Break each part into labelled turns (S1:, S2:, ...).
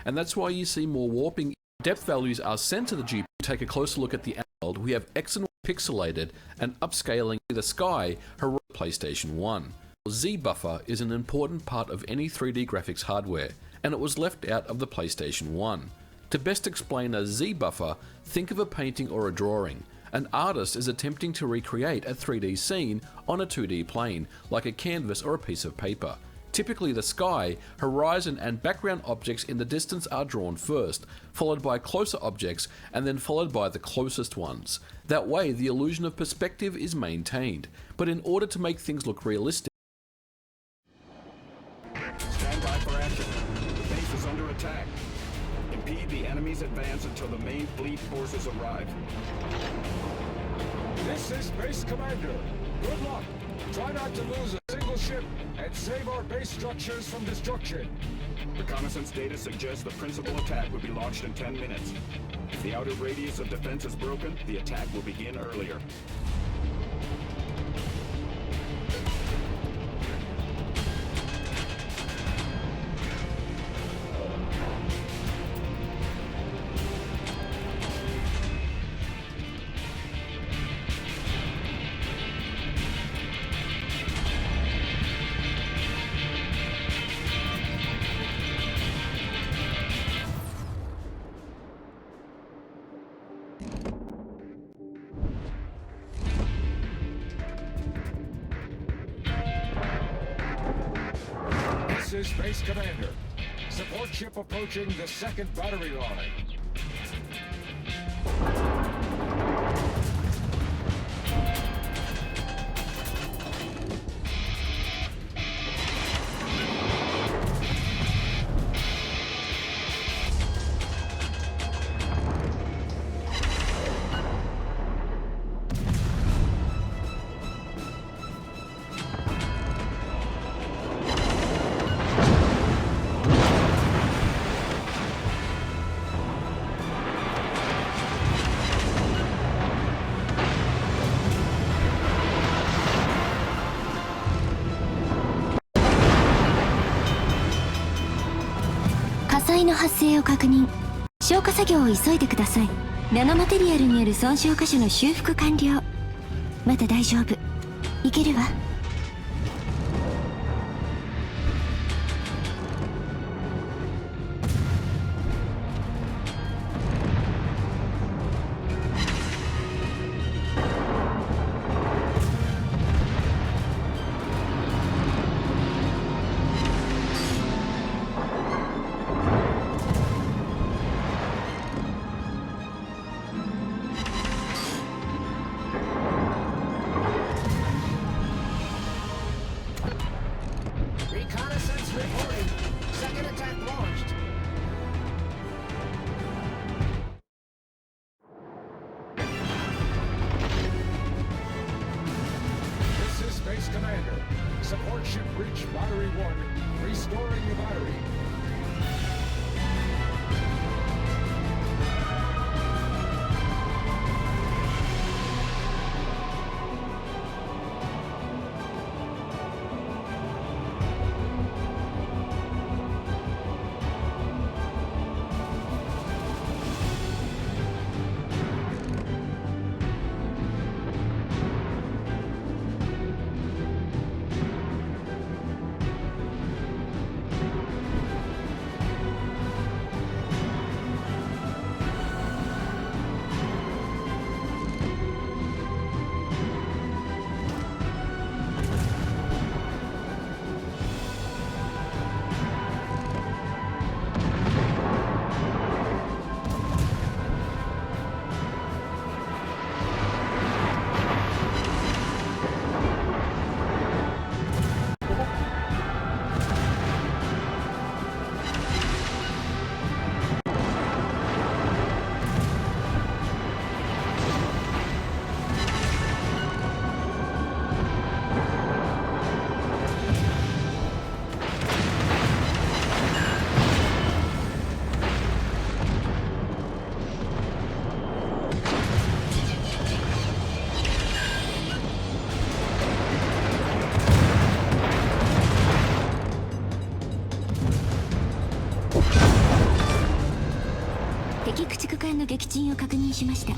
S1: And that's why you see more warping. Depth values are sent to the GPU to take a closer look at the world. We have X and Y pixelated and upscaling the sky, heroic PlayStation 1. Z buffer is an important part of any 3D graphics hardware, and it was left out of the PlayStation 1. To best explain a Z buffer, think of a painting or a drawing. An artist is attempting to recreate a 3D scene on a 2D plane, like a canvas or a piece of paper. Typically the sky, horizon and background objects in the distance are drawn first, followed by closer objects, and then followed by the closest ones. That way the illusion of perspective is maintained, but in order to make things look realistic.
S2: Stand by for action. The base is under attack. Impede the enemy's advance until the main fleet forces arrive.
S3: This is Base Commander. Good luck. Try not to lose a single ship and save our base structures from destruction.
S2: Reconnaissance data suggests the principal attack will be launched in 10 minutes. If the outer radius of defense is broken, the attack will begin earlier.
S3: This is Base Commander. Support ship approaching the second battery line.
S4: 災の発生を確認。消火作業を急いでください。ナノマテリアルによる損傷箇所の修復完了。まだ大丈夫。いけるわ。
S5: Reconnaissance reporting. Second attack launched.
S3: This is Base Commander. Support ship reached Battery 1. Restoring the battery.
S4: 敵駆逐艦の撃沈を確認しました。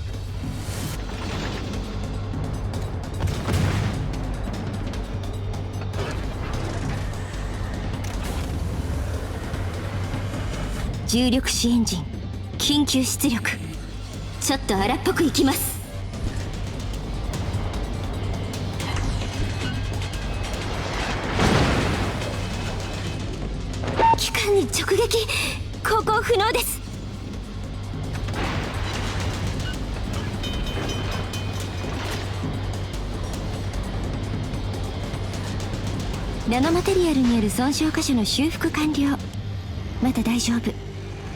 S4: 重力子エンジン緊急出力。ちょっと荒っぽくいきます。機関に直撃。航行不能です。ナノマテリアルによる損傷箇所の修復完了。まだ大丈夫。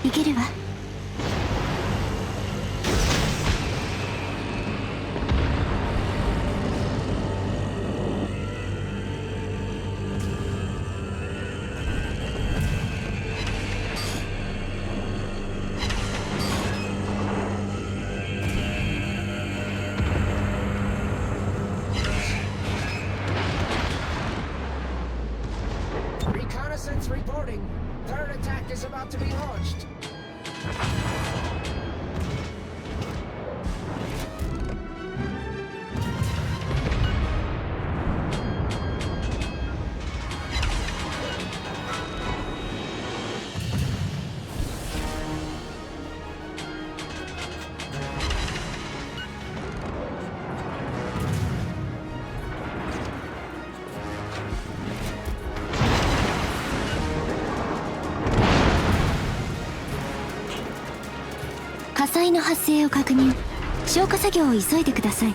S4: いけるわ。
S5: Reconnaissance reporting. Third attack is about to be launched.
S4: 火災の発生を確認。消火作業を急いでください。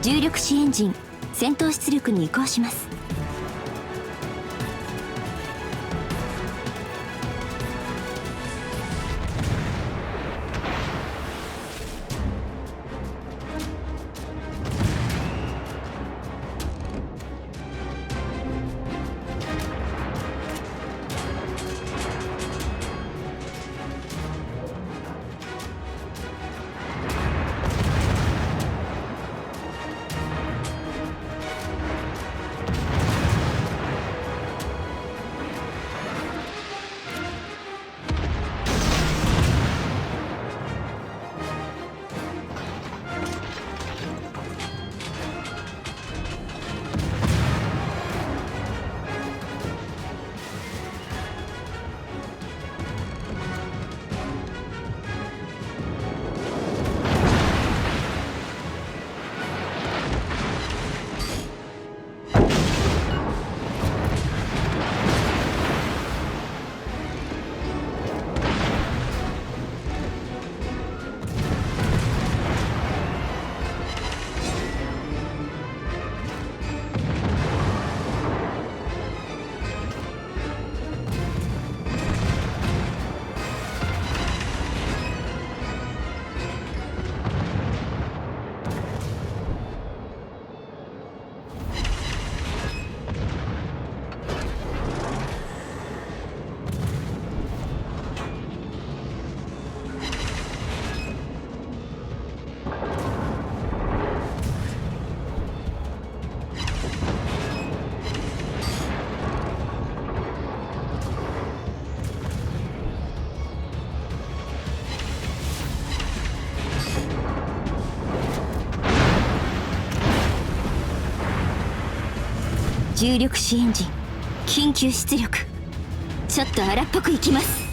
S4: 重力子エンジン戦闘出力に移行します。重力子エンジン緊急出力。ちょっと荒っぽくいきます。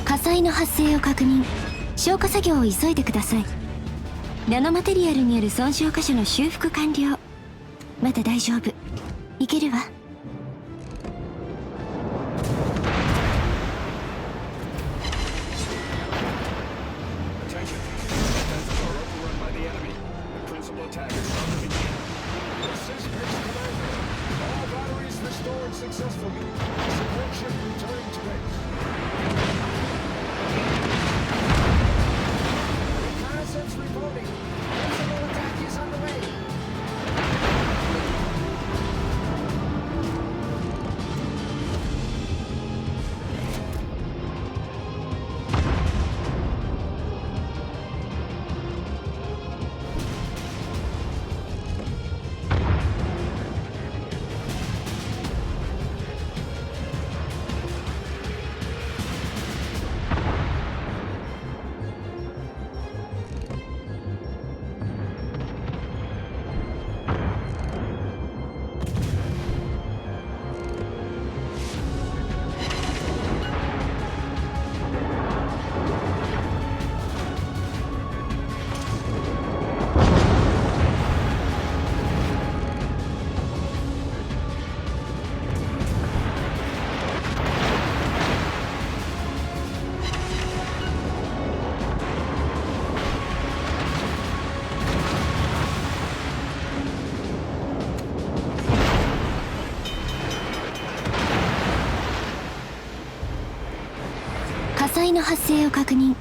S4: 火災の発生を確認。消火作業を急いでください。ナノマテリアルによる損傷箇所の修復完了。まだ大丈夫。いけるわ。
S2: Attention. Defenses are overrun by the enemy. The principal attack is about to begin.
S3: This is Base Commander. All batteries restored successfully. Support ship returning to base.
S5: Reconnaissance reporting. Principal attack is underway.
S4: 火災の発生を確認。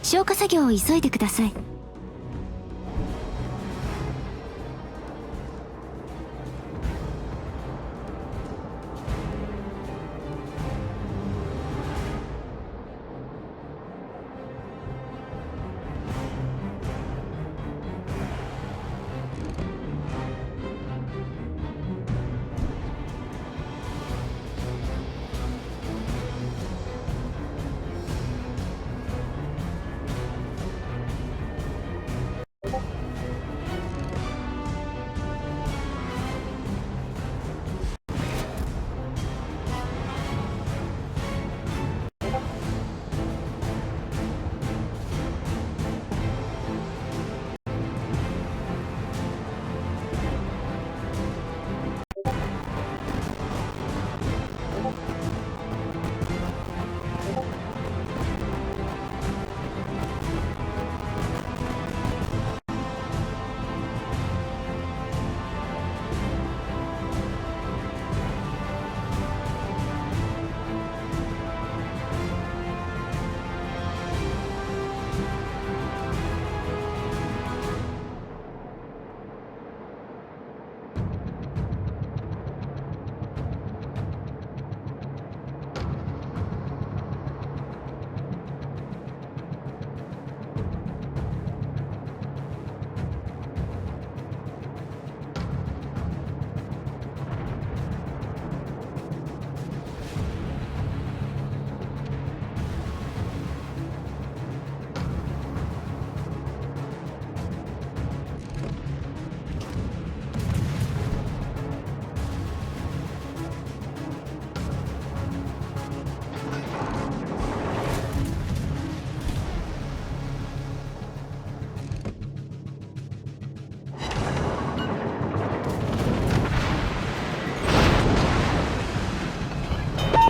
S4: 消火作業を急いでください。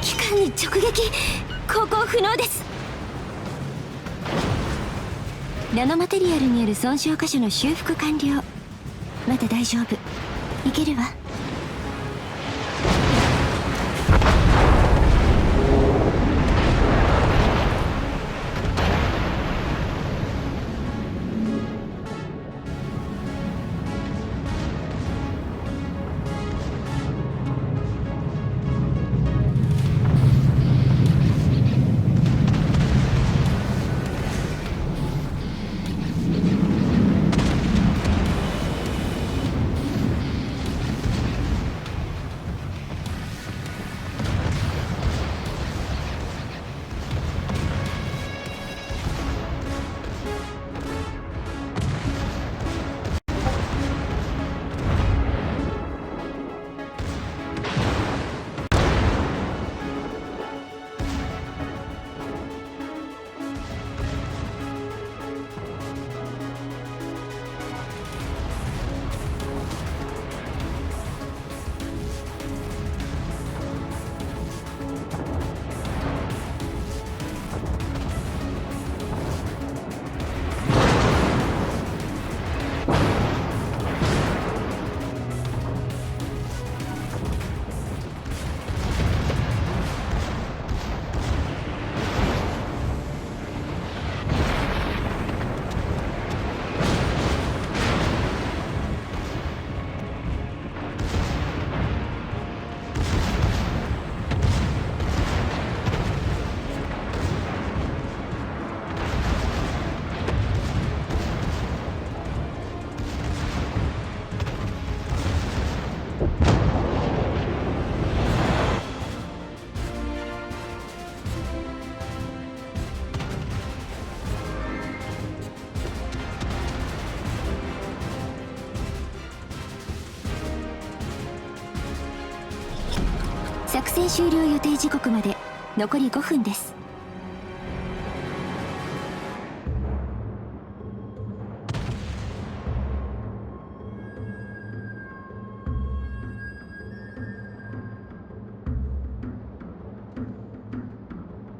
S4: 機関に直撃。航行不能です。ナノマテリアルによる損傷箇所の修復完了。まだ大丈夫。いけるわ。戦終了予定時刻まで残り5分です。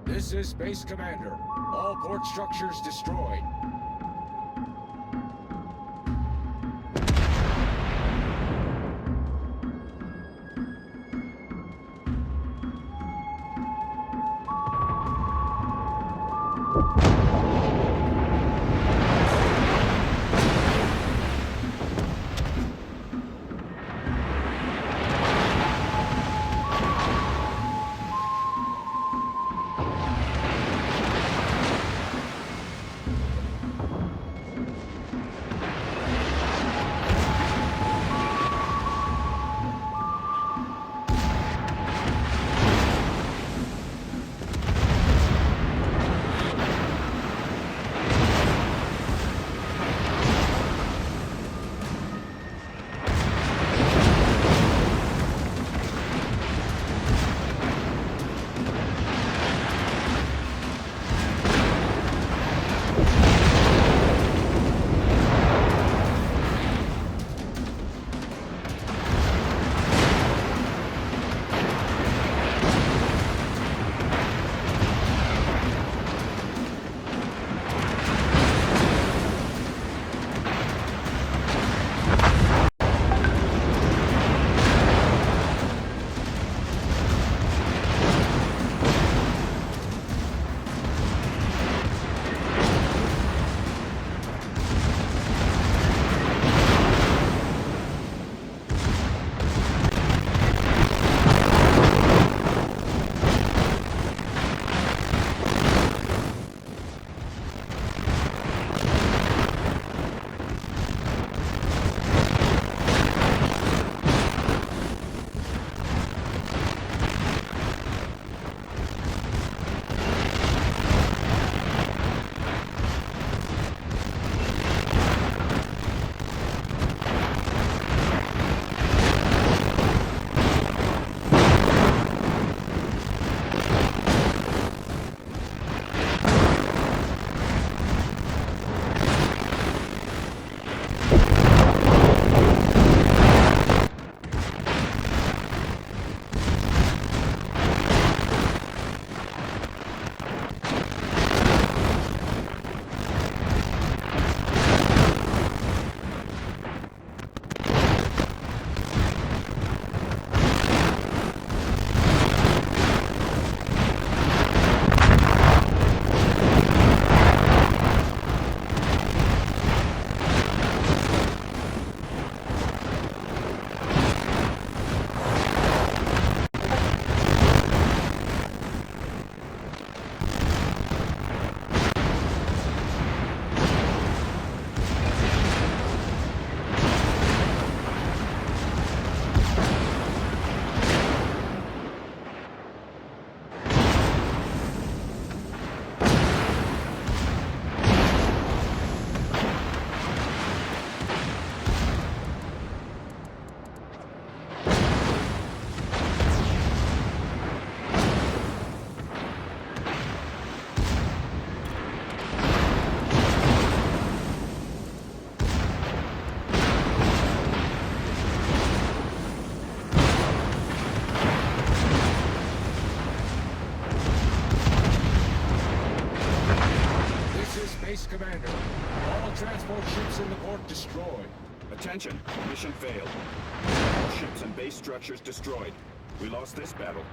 S3: This is Base Commander. All port structures destroyed. Commander, all transport ships in the port destroyed.
S2: Attention, mission failed. All ships and base structures destroyed. We lost this battle.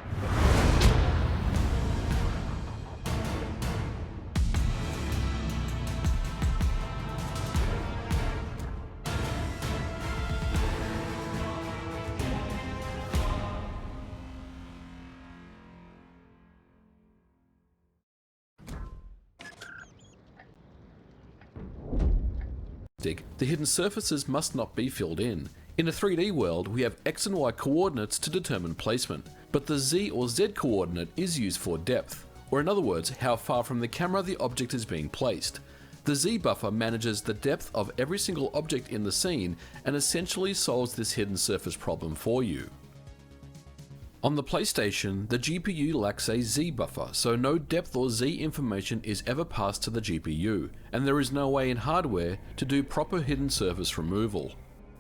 S1: The hidden surfaces must not be filled in. In a 3D world, we have X and Y coordinates to determine placement, but the Z or Z coordinate is used for depth, or in other words, how far from the camera the object is being placed. The Z buffer manages the depth of every single object in the scene and essentially solves this hidden surface problem for you. On the PlayStation, the GPU lacks a Z buffer, so no depth or Z information is ever passed to the GPU, and there is no way in hardware to do proper hidden surface removal.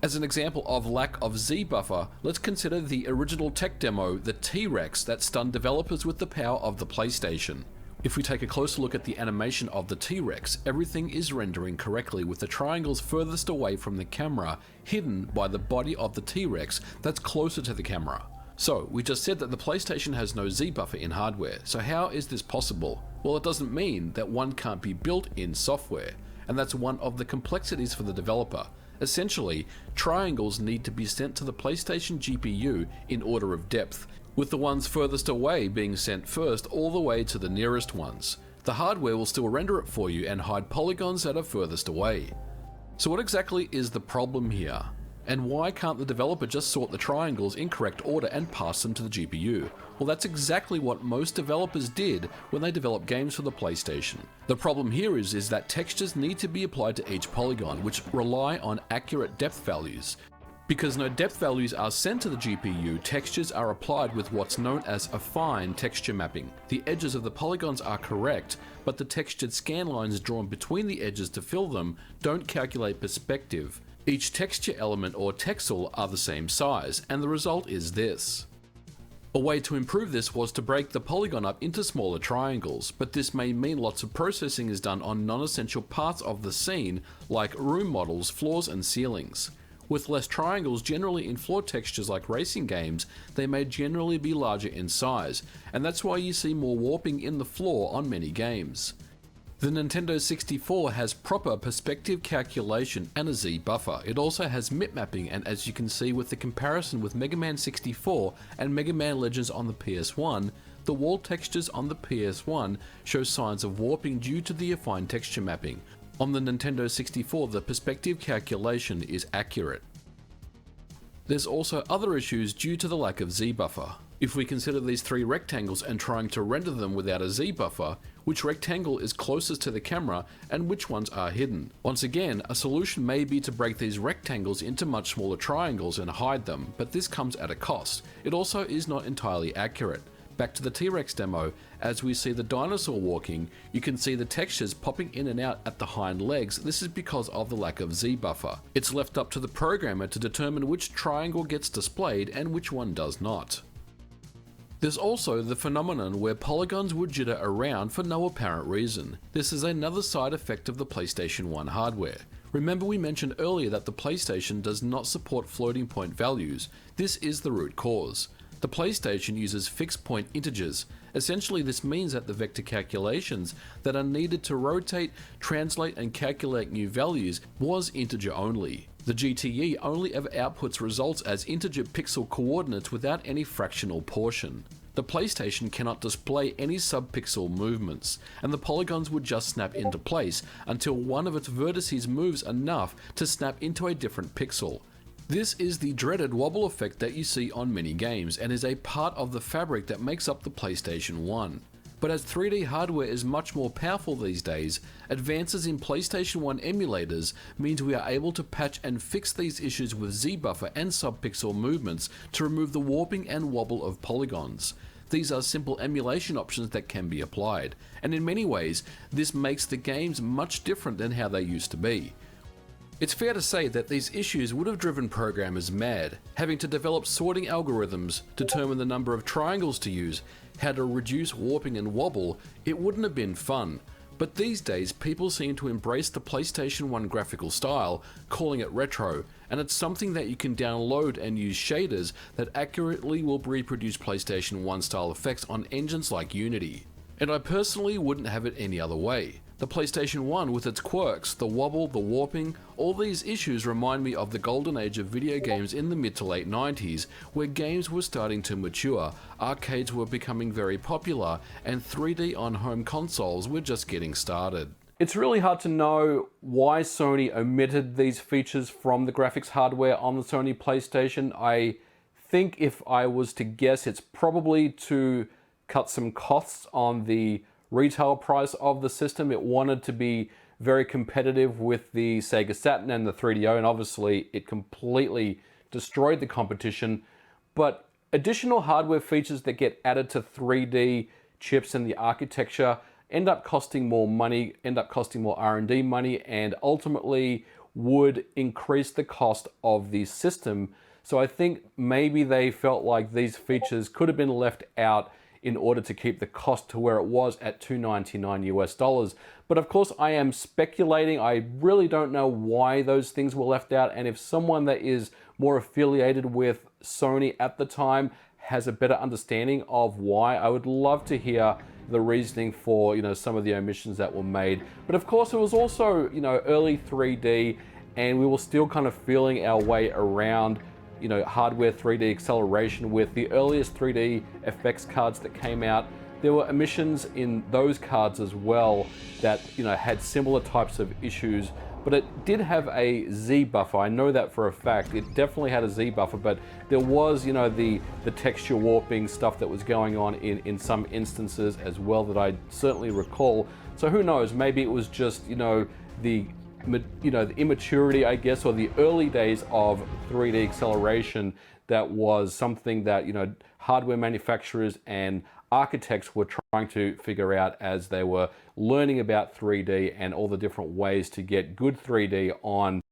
S1: As an example of lack of Z buffer, let's consider the original tech demo, the T-Rex, that stunned developers with the power of the PlayStation. If we take a closer look at the animation of the T-Rex, everything is rendering correctly with the triangles furthest away from the camera, hidden by the body of the T-Rex that's closer to the camera. So, we just said that the PlayStation has no Z buffer in hardware, so how is this possible? Well, it doesn't mean that one can't be built in software, and that's one of the complexities for the developer. Essentially, triangles need to be sent to the PlayStation GPU in order of depth, with the ones furthest away being sent first all the way to the nearest ones. The hardware will still render it for you and hide polygons that are furthest away. So what exactly is the problem here? And why can't the developer just sort the triangles in correct order and pass them to the GPU? Well, that's exactly what most developers did when they developed games for the PlayStation. The problem here is that textures need to be applied to each polygon, which rely on accurate depth values. Because no depth values are sent to the GPU, textures are applied with what's known as affine texture mapping. The edges of the polygons are correct, but the textured scan lines drawn between the edges to fill them don't calculate perspective. Each texture element or texel are the same size, and the result is this. A way to improve this was to break the polygon up into smaller triangles, but this may mean lots of processing is done on non-essential parts of the scene, like room models, floors and ceilings. With less triangles generally in floor textures like racing games, they may generally be larger in size, and that's why you see more warping in the floor on many games. The Nintendo 64 has proper perspective calculation and a Z buffer. It also has MIP mapping, and as you can see with the comparison with Mega Man 64 and Mega Man Legends on the PS1, the wall textures on the PS1 show signs of warping due to the affine texture mapping. On the Nintendo 64, the perspective calculation is accurate. There's also other issues due to the lack of Z buffer. If we consider these three rectangles and trying to render them without a Z buffer, which rectangle is closest to the camera and which ones are hidden? Once again, a solution may be to break these rectangles into much smaller triangles and hide them, but this comes at a cost. It also is not entirely accurate. Back to the T-Rex demo, as we see the dinosaur walking, you can see the textures popping in and out at the hind legs. This is because of the lack of Z buffer. It's left up to the programmer to determine which triangle gets displayed and which one does not. There's also the phenomenon where polygons would jitter around for no apparent reason. This is another side effect of the PlayStation 1 hardware. Remember we mentioned earlier that the PlayStation does not support floating point values. This is the root cause. The PlayStation uses fixed point integers. Essentially this means that the vector calculations that are needed to rotate, translate and calculate new values was integer only. The GTE only ever outputs results as integer pixel coordinates without any fractional portion. The PlayStation cannot display any subpixel movements, and the polygons would just snap into place until one of its vertices moves enough to snap into a different pixel. This is the dreaded wobble effect that you see on many games and is a part of the fabric that makes up the PlayStation 1. But as 3D hardware is much more powerful these days, advances in PlayStation 1 emulators means we are able to patch and fix these issues with Z-buffer and subpixel movements to remove the warping and wobble of polygons. These are simple emulation options that can be applied, and in many ways, this makes the games much different than how they used to be. It's fair to say that these issues would have driven programmers mad, having to develop sorting algorithms, determine the number of triangles to use, how to reduce warping and wobble. It wouldn't have been fun. But these days, people seem to embrace the PlayStation 1 graphical style, calling it retro, and it's something that you can download and use shaders that accurately will reproduce PlayStation 1 style effects on engines like Unity. And I personally wouldn't have it any other way. The PlayStation 1 with its quirks, the wobble, the warping, all these issues remind me of the golden age of video games in the mid to late 90s, where games were starting to mature, arcades were becoming very popular, and 3D on home consoles were just getting started. It's really hard to know why Sony omitted these features from the graphics hardware on the Sony PlayStation. I think if I was to guess, it's probably to cut some costs on the retail price of the system. It wanted to be very competitive with the Sega Saturn and the 3DO, and obviously it completely destroyed the competition. But additional hardware features that get added to 3D chips and the architecture end up costing more money, end up costing more R&D money, and ultimately would increase the cost of the system. So I think maybe they felt like these features could have been left out in order to keep the cost to where it was at $299 US. But of course, I am speculating. I really don't know why those things were left out. And if someone that is more affiliated with Sony at the time has a better understanding of why, I would love to hear the reasoning for, you know, some of the omissions that were made. But of course, it was also, you know, early 3D, and we were still kind of feeling our way around, you know, hardware 3D acceleration with the earliest 3D FX cards that came out. There were emissions in those cards as well that, you know, had similar types of issues, but it did have a Z buffer. I know that for a fact. It definitely had a Z buffer, but there was, you know, the texture warping stuff that was going on in some instances as well that I certainly recall. So who knows, maybe it was just, you know, the immaturity, I guess, or the early days of 3D acceleration that was something that, you know, hardware manufacturers and architects were trying to figure out as they were learning about 3D and all the different ways to get good 3D on